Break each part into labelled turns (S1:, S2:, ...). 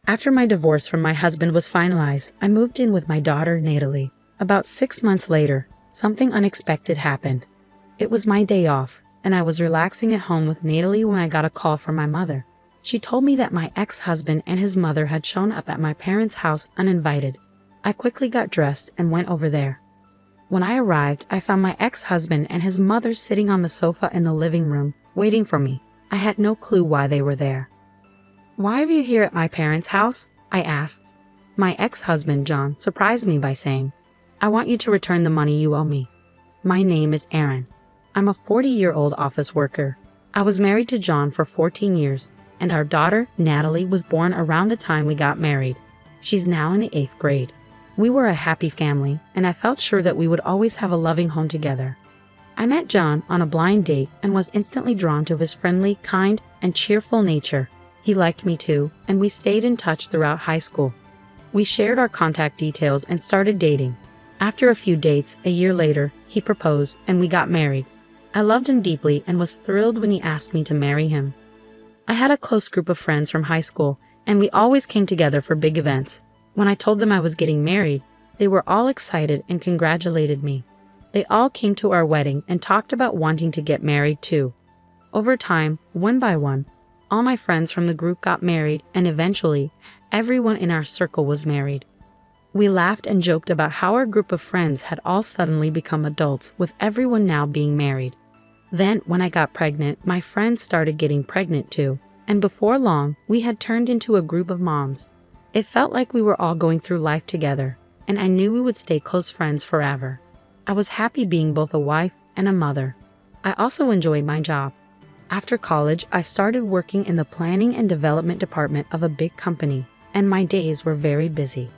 S1: After my divorce from my husband was finalized, I moved in with my daughter, Natalie. About 6 months later, something unexpected happened. It was my day off, and I was relaxing at home with Natalie when I got a call from my mother. She told me that my ex-husband and his mother had shown up at my parents' house uninvited. I quickly got dressed and went over there. When I arrived, I found my ex-husband and his mother sitting on the sofa in the living room, waiting for me. I had no clue why they were there. "Why are you here at my parents' house?" I asked. My ex-husband, John, surprised me by saying, "I want you to return the money you owe me. My name is Aaron. I'm a 40-year-old office worker. I was married to John for 14 years, and our daughter, Natalie, was born around the time we got married. She's now in the 8th grade. We were a happy family, and I felt sure that we would always have a loving home together." I met John on a blind date and was instantly drawn to his friendly, kind, and cheerful nature. He liked me too, and we stayed in touch throughout high school. We shared our contact details and started dating. After a few dates, a year later, he proposed, and we got married. I loved him deeply and was thrilled when he asked me to marry him. I had a close group of friends from high school, and we always came together for big events. When I told them I was getting married, they were all excited and congratulated me. They all came to our wedding and talked about wanting to get married too. Over time, one by one, all my friends from the group got married, and eventually, everyone in our circle was married. We laughed and joked about how our group of friends had all suddenly become adults, with everyone now being married. Then, when I got pregnant, my friends started getting pregnant too, and before long, we had turned into a group of moms. It felt like we were all going through life together, and I knew we would stay close friends forever. I was happy being both a wife and a mother. I also enjoyed my job. After college, I started working in the planning and development department of a big company, and my days were very busy.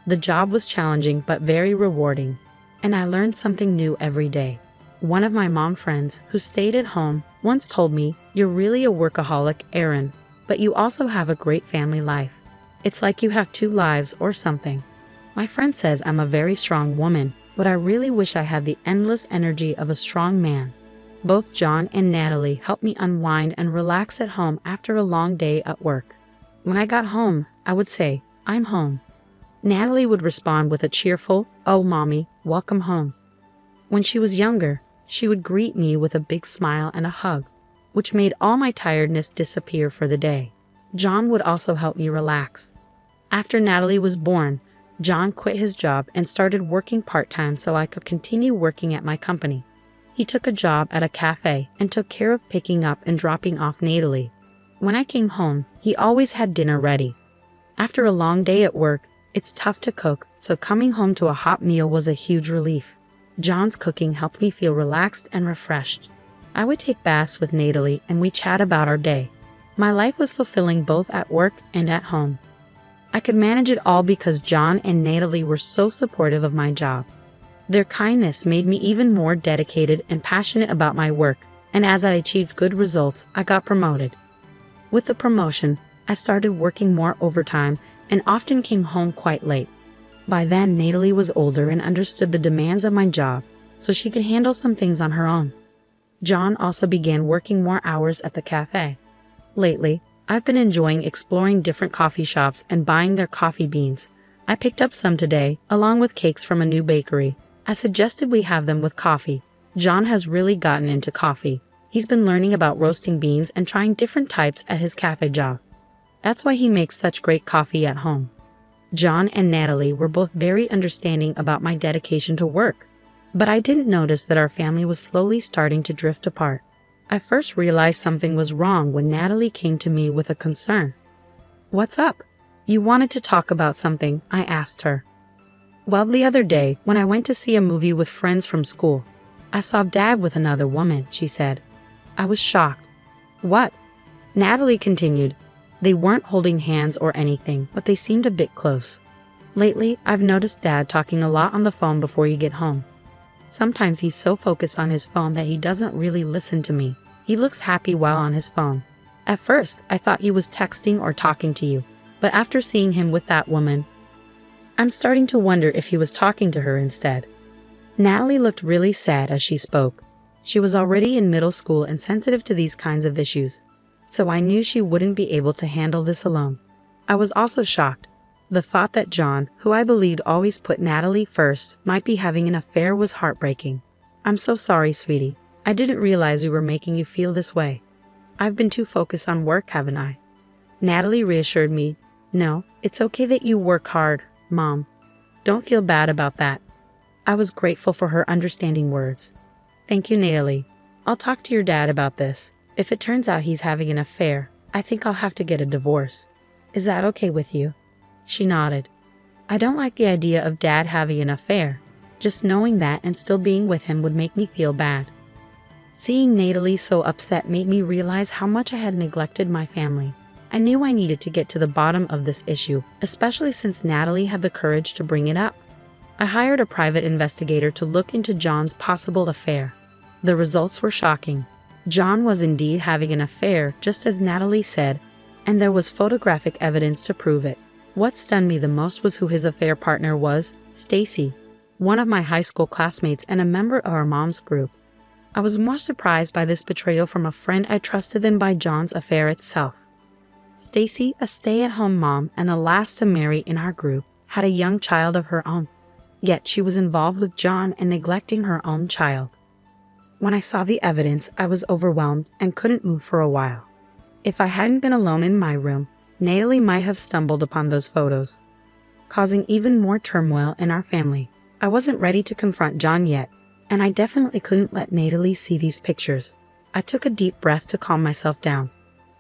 S1: The job was challenging but very rewarding, and I learned something new every day. One of my mom friends, who stayed at home, once told me, "You're really a workaholic, Aaron, but you also have a great family life. It's like you have 2 lives or something." My friend says I'm a very strong woman, but I really wish I had the endless energy of a strong man. Both John and Natalie helped me unwind and relax at home after a long day at work. When I got home, I would say, "I'm home." Natalie would respond with a cheerful, "Oh, Mommy, welcome home." When she was younger, she would greet me with a big smile and a hug, which made all my tiredness disappear for the day. John would also help me relax. After Natalie was born, John quit his job and started working part-time so I could continue working at my company. He took a job at a cafe and took care of picking up and dropping off Natalie. When I came home, he always had dinner ready. After a long day at work, it's tough to cook, so coming home to a hot meal was a huge relief. John's cooking helped me feel relaxed and refreshed. I would take baths with Natalie and we chat about our day. My life was fulfilling both at work and at home. I could manage it all because John and Natalie were so supportive of my job. Their kindness made me even more dedicated and passionate about my work, and as I achieved good results, I got promoted. With the promotion, I started working more overtime and often came home quite late. By then, Natalie was older and understood the demands of my job, so she could handle some things on her own. John also began working more hours at the cafe. Lately, I've been enjoying exploring different coffee shops and buying their coffee beans. I picked up some today, along with cakes from a new bakery. I suggested we have them with coffee. John has really gotten into coffee. He's been learning about roasting beans and trying different types at his cafe job. That's why he makes such great coffee at home. John and Natalie were both very understanding about my dedication to work, but I didn't notice that our family was slowly starting to drift apart. I first realized something was wrong when Natalie came to me with a concern. "What's up? You wanted to talk about something," I asked her. "Well, the other day, when I went to see a movie with friends from school, I saw Dad with another woman," she said. I was shocked. "What?" Natalie continued. "They weren't holding hands or anything, but they seemed a bit close. Lately, I've noticed Dad talking a lot on the phone before you get home. Sometimes he's so focused on his phone that he doesn't really listen to me. He looks happy while on his phone. At first, I thought he was texting or talking to you, but after seeing him with that woman, I'm starting to wonder if he was talking to her instead." Natalie looked really sad as she spoke. She was already in middle school and sensitive to these kinds of issues, so I knew she wouldn't be able to handle this alone. I was also shocked. The thought that John, who I believed always put Natalie first, might be having an affair was heartbreaking. I'm so sorry, sweetie. I didn't realize we were making you feel this way. I've been too focused on work, haven't I? Natalie reassured me. No, it's okay that you work hard, Mom. Don't feel bad about that. I was grateful for her understanding words. Thank you, Natalie. I'll talk to your dad about this. If it turns out he's having an affair, I think I'll have to get a divorce. Is that okay with you? She nodded. I don't like the idea of Dad having an affair. Just knowing that and still being with him would make me feel bad. Seeing Natalie so upset made me realize how much I had neglected my family. I knew I needed to get to the bottom of this issue, especially since Natalie had the courage to bring it up. I hired a private investigator to look into John's possible affair. The results were shocking. John was indeed having an affair, just as Natalie said, and there was photographic evidence to prove it. What stunned me the most was who his affair partner was, Stacy, one of my high school classmates and a member of our mom's group. I was more surprised by this betrayal from a friend I trusted than by John's affair itself. Stacy, a stay-at-home mom and the last to marry in our group, had a young child of her own. Yet she was involved with John and neglecting her own child. When I saw the evidence, I was overwhelmed and couldn't move for a while. If I hadn't been alone in my room, Natalie might have stumbled upon those photos, causing even more turmoil in our family. I wasn't ready to confront John yet, and I definitely couldn't let Natalie see these pictures. I took a deep breath to calm myself down.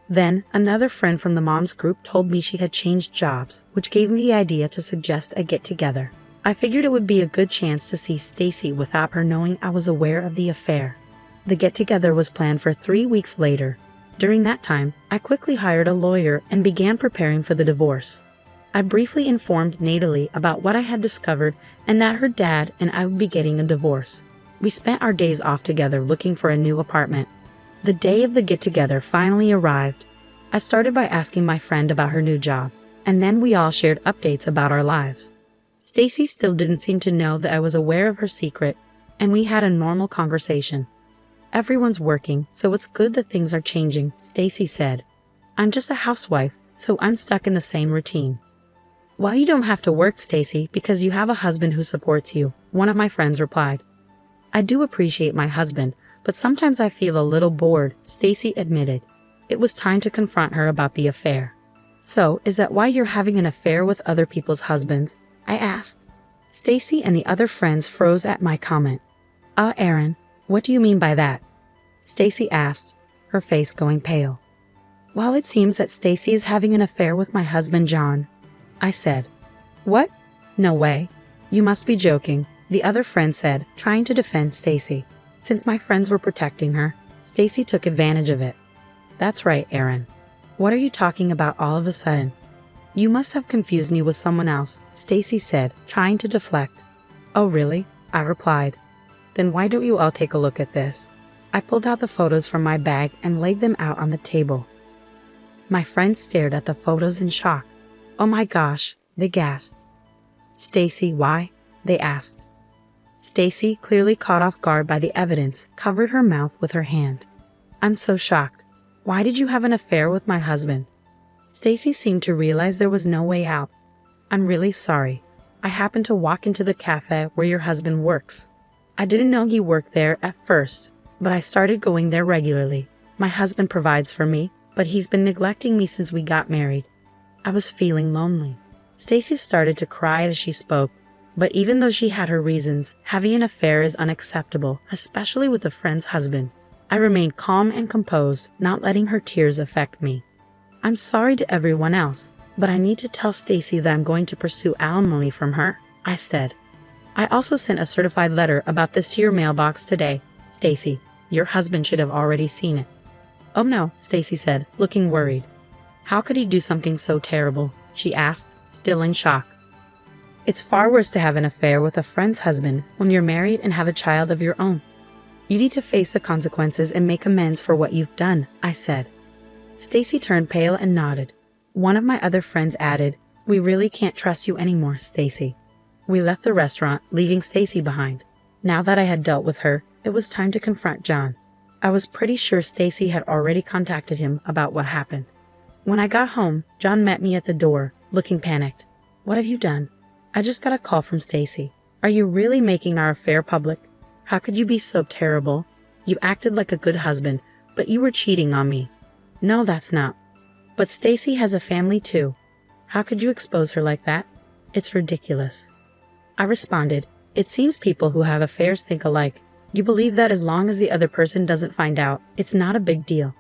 S1: Then, another friend from the mom's group told me she had changed jobs, which gave me the idea to suggest a get-together. I figured it would be a good chance to see Stacy without her knowing I was aware of the affair. The get-together was planned for 3 weeks later. During that time, I quickly hired a lawyer and began preparing for the divorce. I briefly informed Natalie about what I had discovered and that her dad and I would be getting a divorce. We spent our days off together looking for a new apartment. The day of the get-together finally arrived. I started by asking my friend about her new job, and then we all shared updates about our lives. Stacy still didn't seem to know that I was aware of her secret, and we had a normal conversation. Everyone's working, so it's good that things are changing, Stacy said. I'm just a housewife, so I'm stuck in the same routine. Well, you don't have to work, Stacy, because you have a husband who supports you, one of my friends replied. I do appreciate my husband, but sometimes I feel a little bored, Stacy admitted. It was time to confront her about the affair. So, is that why you're having an affair with other people's husbands? I asked. Stacy and the other friends froze at my comment. Aaron, what do you mean by that? Stacy asked, her face going pale. Well, it seems that Stacy is having an affair with my husband John, I said. What? No way. You must be joking, the other friend said, trying to defend Stacy. Since my friends were protecting her, Stacy took advantage of it. That's right, Aaron. What are you talking about all of a sudden? You must have confused me with someone else, Stacy said, trying to deflect. Oh really? I replied. Then why don't you all take a look at this? I pulled out the photos from my bag and laid them out on the table. My friends stared at the photos in shock. Oh my gosh, they gasped. Stacy, why? They asked. Stacy, clearly caught off guard by the evidence, covered her mouth with her hand. I'm so shocked. Why did you have an affair with my husband? Stacy seemed to realize there was no way out. I'm really sorry. I happened to walk into the cafe where your husband works. I didn't know he worked there at first, but I started going there regularly. My husband provides for me, but he's been neglecting me since we got married. I was feeling lonely. Stacy started to cry as she spoke, but even though she had her reasons, having an affair is unacceptable, especially with a friend's husband. I remained calm and composed, not letting her tears affect me. I'm sorry to everyone else, but I need to tell Stacy that I'm going to pursue alimony from her, I said. I also sent a certified letter about this to your mailbox today, Stacy. Your husband should have already seen it. Oh no, Stacy said, looking worried. How could he do something so terrible? She asked, still in shock. It's far worse to have an affair with a friend's husband when you're married and have a child of your own. You need to face the consequences and make amends for what you've done, I said. Stacy turned pale and nodded. One of my other friends added, We really can't trust you anymore, Stacy. We left the restaurant, leaving Stacy behind. Now that I had dealt with her, it was time to confront John. I was pretty sure Stacy had already contacted him about what happened. When I got home, John met me at the door, looking panicked. "What have you done?" "I just got a call from Stacy." "Are you really making our affair public? How could you be so terrible? You acted like a good husband, but you were cheating on me." "No, that's not. But Stacy has a family too. How could you expose her like that? It's ridiculous." I responded, "It seems people who have affairs think alike. You believe that as long as the other person doesn't find out, it's not a big deal.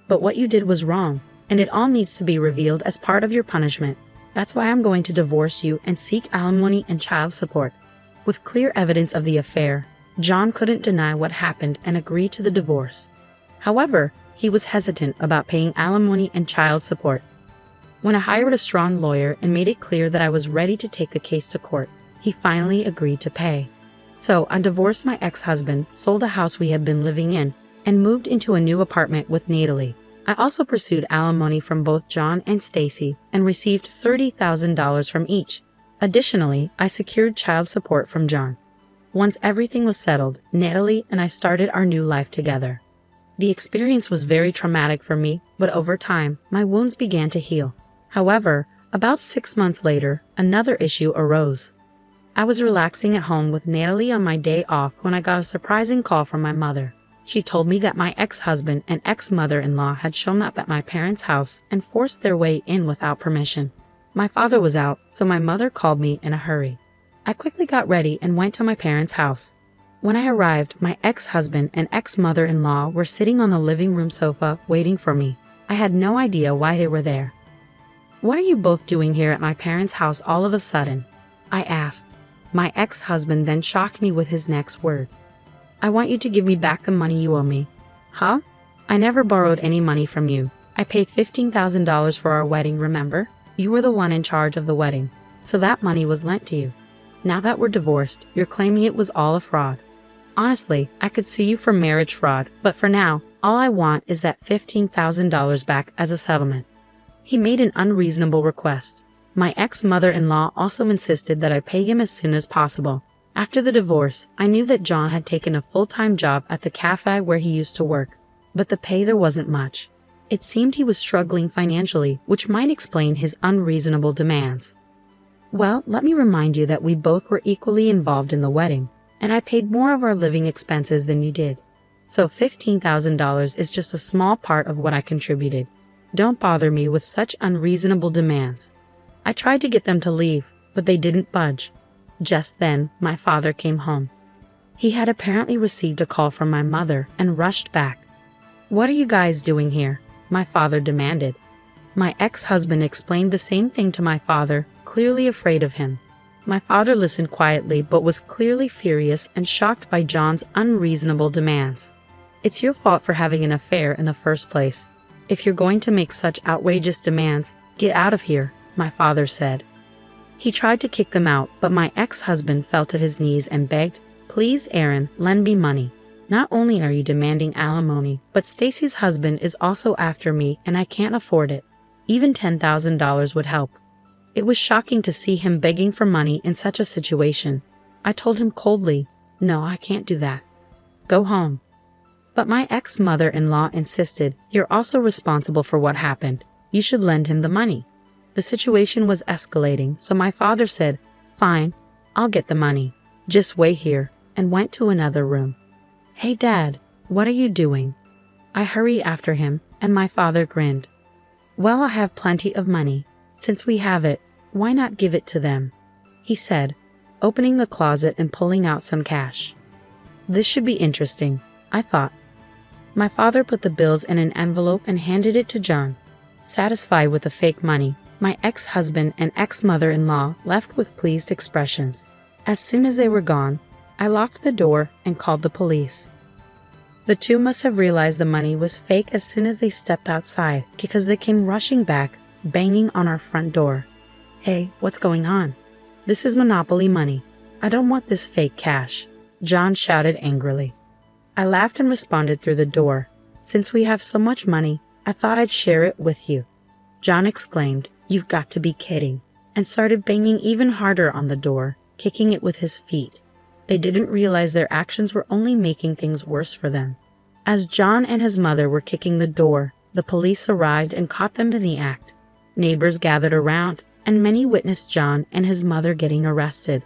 S1: But what you did was wrong, and it all needs to be revealed as part of your punishment. That's why I'm going to divorce you and seek alimony and child support." With clear evidence of the affair, John couldn't deny what happened and agreed to the divorce. However, he was hesitant about paying alimony and child support. When I hired a strong lawyer and made it clear that I was ready to take the case to court, he finally agreed to pay. So I divorced my ex-husband, sold a house we had been living in, and moved into a new apartment with Natalie. I also pursued alimony from both John and Stacy and received $30,000 from each. Additionally, I secured child support from John. Once everything was settled, Natalie and I started our new life together. The experience was very traumatic for me, but over time, my wounds began to heal. However, about 6 months later, another issue arose. I was relaxing at home with Natalie on my day off when I got a surprising call from my mother. She told me that my ex-husband and ex-mother-in-law had shown up at my parents' house and forced their way in without permission. My father was out, so my mother called me in a hurry. I quickly got ready and went to my parents' house. When I arrived, my ex-husband and ex-mother-in-law were sitting on the living room sofa waiting for me. I had no idea why they were there. "What are you both doing here at my parents' house all of a sudden?" I asked. My ex-husband then shocked me with his next words. "I want you to give me back the money you owe me." "Huh? I never borrowed any money from you. I paid $15,000 for our wedding, remember? You were the one in charge of the wedding, so that money was lent to you. Now that we're divorced, you're claiming it was all a fraud. Honestly, I could sue you for marriage fraud, but for now, all I want is that $15,000 back as a settlement." He made an unreasonable request. My ex-mother-in-law also insisted that I pay him as soon as possible. After the divorce, I knew that John had taken a full-time job at the cafe where he used to work, but the pay there wasn't much. It seemed he was struggling financially, which might explain his unreasonable demands. "Well, let me remind you that we both were equally involved in the wedding, and I paid more of our living expenses than you did. So $15,000 is just a small part of what I contributed. Don't bother me with such unreasonable demands." I tried to get them to leave, but they didn't budge. Just then, my father came home. He had apparently received a call from my mother and rushed back. "What are you guys doing here?" my father demanded. My ex-husband explained the same thing to my father, clearly afraid of him. My father listened quietly but was clearly furious and shocked by John's unreasonable demands. "It's your fault for having an affair in the first place. If you're going to make such outrageous demands, get out of here," my father said. He tried to kick them out, but my ex-husband fell to his knees and begged, "Please, Aaron, lend me money. Not only are you demanding alimony, but Stacy's husband is also after me and I can't afford it. Even $10,000 would help." It was shocking to see him begging for money in such a situation. I told him coldly, "No, I can't do that. Go home." But my ex-mother-in-law insisted, "You're also responsible for what happened. You should lend him the money." The situation was escalating, so my father said, "Fine, I'll get the money. Just wait here," and went to another room. "Hey, Dad, what are you doing?" I hurried after him, and my father grinned. "Well, I have plenty of money. Since we have it, why not give it to them?" he said, opening the closet and pulling out some cash. This should be interesting, I thought. My father put the bills in an envelope and handed it to John. Satisfied with the fake money, my ex-husband and ex-mother-in-law left with pleased expressions. As soon as they were gone, I locked the door and called the police. The two must have realized the money was fake as soon as they stepped outside, because they came rushing back, banging on our front door. "Hey, what's going on? This is Monopoly money. I don't want this fake cash," John shouted angrily. I laughed and responded through the door. "Since we have so much money, I thought I'd share it with you." John exclaimed, "You've got to be kidding," and started banging even harder on the door, kicking it with his feet. They didn't realize their actions were only making things worse for them. As John and his mother were kicking the door, the police arrived and caught them in the act. Neighbors gathered around, and many witnessed John and his mother getting arrested.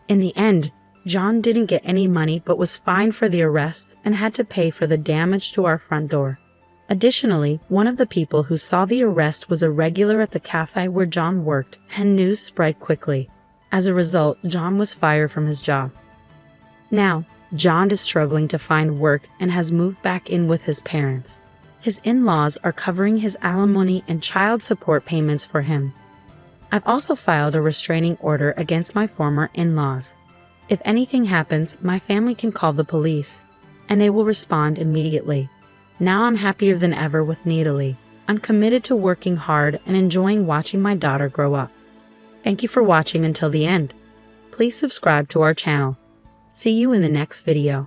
S1: In the end, John didn't get any money but was fined for the arrest and had to pay for the damage to our front door. Additionally, one of the people who saw the arrest was a regular at the cafe where John worked, and news spread quickly. As a result, John was fired from his job. Now, John is struggling to find work and has moved back in with his parents. His in-laws are covering his alimony and child support payments for him. I've also filed a restraining order against my former in-laws. If anything happens, my family can call the police, and they will respond immediately. Now I'm happier than ever with Natalie. I'm committed to working hard and enjoying watching my daughter grow up. Thank you for watching until the end. Please subscribe to our channel. See you in the next video.